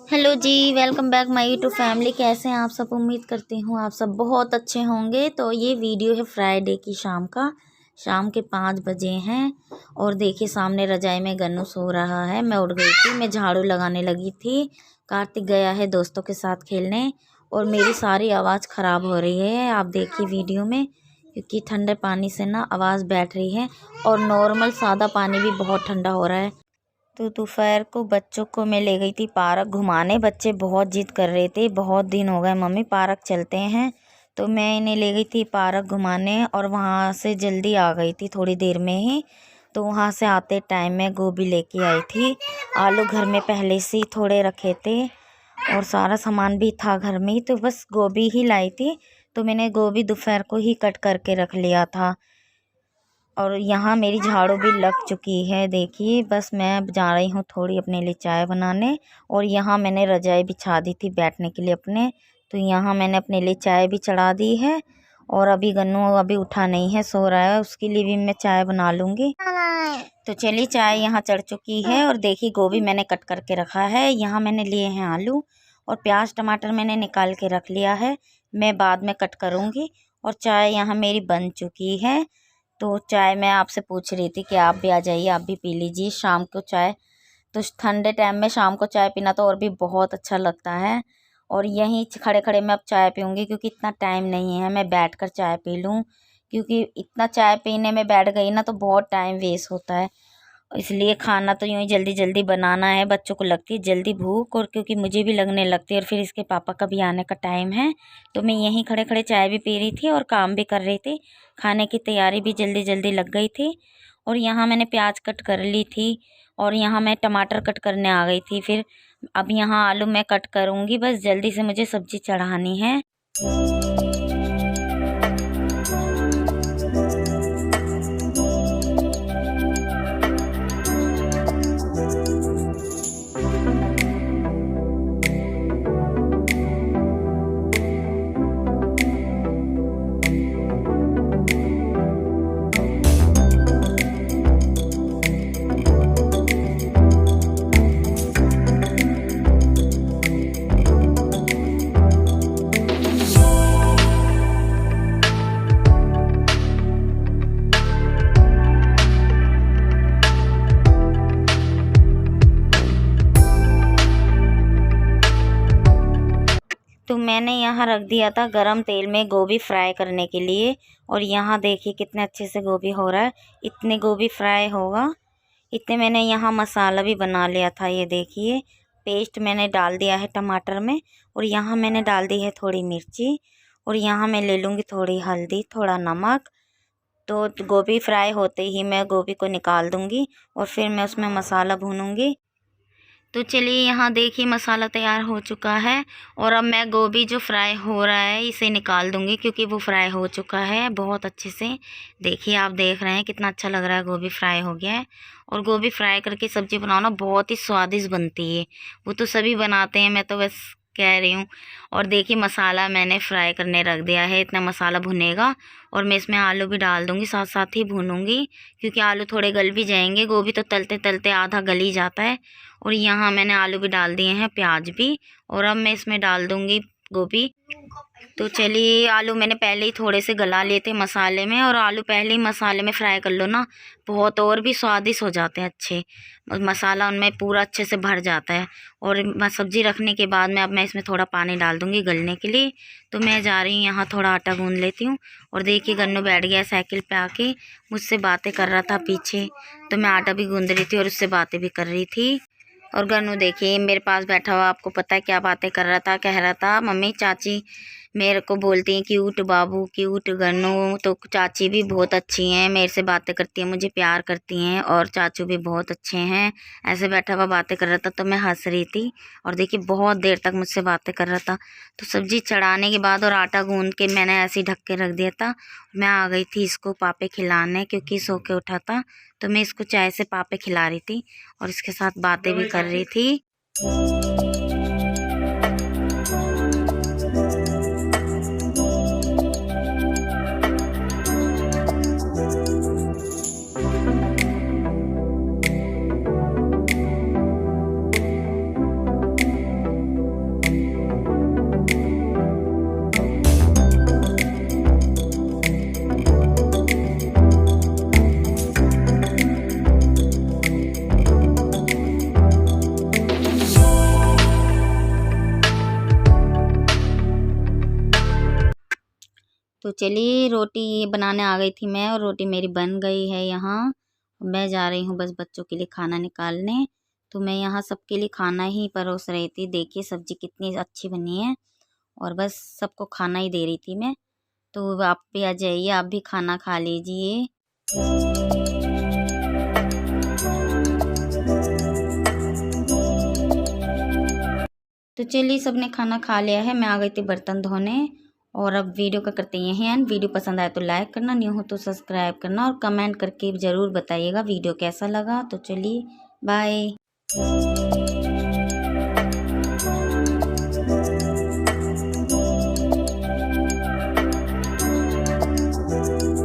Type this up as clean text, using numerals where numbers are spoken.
Hello जी, welcome back my YouTube family. कैसे हैं आप सब? उम्मीद करती हूँ आप सब बहुत अच्छे होंगे। तो ये वीडियो है फ्राइडे की शाम का। शाम के 5 बजे हैं और देखिए सामने रजाई में गन्नू सो रहा है। मैं उठ गई थी, मैं झाड़ू लगाने लगी थी। कार्तिक गया है दोस्तों के साथ खेलने और मेरी सारी आवाज़ ख़राब हो रही है, आप देखिए वीडियो में, क्योंकि ठंडे पानी से ना आवाज़ बैठ रही है और नॉर्मल सादा पानी भी बहुत ठंडा हो रहा है। तो दोपहर को बच्चों को मैं ले गई थी पार्क घुमाने। बच्चे बहुत जिद कर रहे थे, बहुत दिन हो गए मम्मी पार्क चलते हैं। तो मैं इन्हें ले गई थी पार्क घुमाने और वहाँ से जल्दी आ गई थी थोड़ी देर में ही। तो वहाँ से आते टाइम मैं गोभी लेके आई थी। आलू घर में पहले से ही थोड़े रखे थे और सारा सामान भी था घर में ही, तो बस गोभी ही लाई थी। तो मैंने गोभी दोपहर को ही कट करके रख लिया था। और यहाँ मेरी झाड़ू भी लग चुकी है, देखिए। बस मैं जा रही हूँ थोड़ी अपने लिए चाय बनाने। और यहाँ मैंने रजाई बिछा दी थी बैठने के लिए अपने। तो यहाँ मैंने अपने लिए चाय भी चढ़ा दी है। और अभी गन्नू अभी उठा नहीं है, सो रहा है, उसके लिए भी मैं चाय बना लूँगी। तो चलिए चाय यहाँ चढ़ चुकी है और देखिए गोभी मैंने कट करके रखा है। यहाँ मैंने लिए हैं आलू और प्याज टमाटर मैंने निकाल के रख लिया है, मैं बाद में कट करूँगी। और चाय यहाँ मेरी बन चुकी है। तो चाय मैं आपसे पूछ रही थी कि आप भी आ जाइए, आप भी पी लीजिए शाम को चाय। तो ठंडे टाइम में शाम को चाय पीना तो और भी बहुत अच्छा लगता है। और यहीं खड़े खड़े मैं अब चाय पीऊँगी, क्योंकि इतना टाइम नहीं है मैं बैठकर चाय पी लूँ। क्योंकि इतना चाय पीने में बैठ गई ना तो बहुत टाइम वेस्ट होता है। इसलिए खाना तो यूँ ही जल्दी जल्दी बनाना है, बच्चों को लगती है जल्दी भूख, और क्योंकि मुझे भी लगने लगती है और फिर इसके पापा का भी आने का टाइम है। तो मैं यहीं खड़े खड़े चाय भी पी रही थी और काम भी कर रही थी। खाने की तैयारी भी जल्दी जल्दी लग गई थी। और यहाँ मैंने प्याज कट कर ली थी और यहाँ मैं टमाटर कट करने आ गई थी। फिर अब यहाँ आलू मैं कट करूँगी, बस जल्दी से मुझे सब्ज़ी चढ़ानी है। तो मैंने यहाँ रख दिया था गरम तेल में गोभी फ्राई करने के लिए। और यहाँ देखिए कितने अच्छे से गोभी हो रहा है। इतने गोभी फ्राई होगा इतने मैंने यहाँ मसाला भी बना लिया था। ये देखिए पेस्ट मैंने डाल दिया है टमाटर में। और यहाँ मैंने डाल दी है थोड़ी मिर्ची। और यहाँ मैं ले लूँगी थोड़ी हल्दी, थोड़ा नमक। तो गोभी फ्राई होते ही मैं गोभी को निकाल दूँगी और फिर मैं उसमें मसाला भूनूँगी। तो चलिए यहाँ देखिए मसाला तैयार हो चुका है। और अब मैं गोभी जो फ्राई हो रहा है इसे निकाल दूँगी, क्योंकि वो फ्राई हो चुका है बहुत अच्छे से। देखिए आप देख रहे हैं कितना अच्छा लग रहा है, गोभी फ्राई हो गया है। और गोभी फ्राई करके सब्ज़ी बनाओ ना बहुत ही स्वादिष्ट बनती है। वो तो सभी बनाते हैं, मैं तो बस कह रही हूँ। और देखिए मसाला मैंने फ्राई करने रख दिया है, इतना मसाला भुनेगा। और मैं इसमें आलू भी डाल दूँगी, साथ साथ ही भूनूँगी, क्योंकि आलू थोड़े गल भी जाएंगे। गोभी तो तलते तलते आधा गल ही जाता है। और यहाँ मैंने आलू भी डाल दिए हैं, प्याज भी। और अब मैं इसमें डाल दूँगी गोभी। तो चलिए आलू मैंने पहले ही थोड़े से गला लिए थे मसाले में। और आलू पहले ही मसाले में फ्राई कर लो ना, बहुत और भी स्वादिष्ट हो जाते हैं अच्छे। मसाला उनमें पूरा अच्छे से भर जाता है। और सब्ज़ी रखने के बाद में अब मैं इसमें थोड़ा पानी डाल दूँगी गलने के लिए। तो मैं जा रही हूँ यहाँ थोड़ा आटा गूँध लेती हूँ। और देखिए गन्नू बैठ गया साइकिल पे आके, मुझसे बातें कर रहा था पीछे। तो मैं आटा भी गूँध रही थी और उससे बातें भी कर रही थी। और गन्नू देखिए मेरे पास बैठा हुआ, आपको पता है क्या बातें कर रहा था? कह रहा था मम्मी चाची मेरे को बोलती हैं क्यूट बाबू, क्यूट गन्नू। तो चाची भी बहुत अच्छी हैं, मेरे से बातें करती हैं, मुझे प्यार करती हैं। और चाचू भी बहुत अच्छे हैं। ऐसे बैठा हुआ बातें कर रहा था तो मैं हंस रही थी। और देखिए बहुत देर तक मुझसे बातें कर रहा था। तो सब्ज़ी चढ़ाने के बाद और आटा गूँध के मैंने ऐसे ही ढक के रख दिया था। मैं आ गई थी इसको पापे खिलाने, क्योंकि सो के उठा था। तो मैं इसको चाय से पापे खिला रही थी और इसके साथ बातें भी कर रही थी। तो चलिए रोटी ये बनाने आ गई थी मैं, और रोटी मेरी बन गई है यहाँ। मैं जा रही हूँ बस बच्चों के लिए खाना निकालने। तो मैं यहाँ सबके लिए खाना ही परोस रही थी। देखिए सब्जी कितनी अच्छी बनी है, और बस सबको खाना ही दे रही थी मैं। तो आप भी आ जाइए, आप भी खाना खा लीजिए। तो चलिए सबने खाना खा लिया है, मैं आ गई थी बर्तन धोने। और अब वीडियो का करते हैं एंड। वीडियो पसंद आए तो लाइक करना, न्यू हो तो सब्सक्राइब करना, और कमेंट करके ज़रूर बताइएगा वीडियो कैसा लगा। तो चलिए बाय।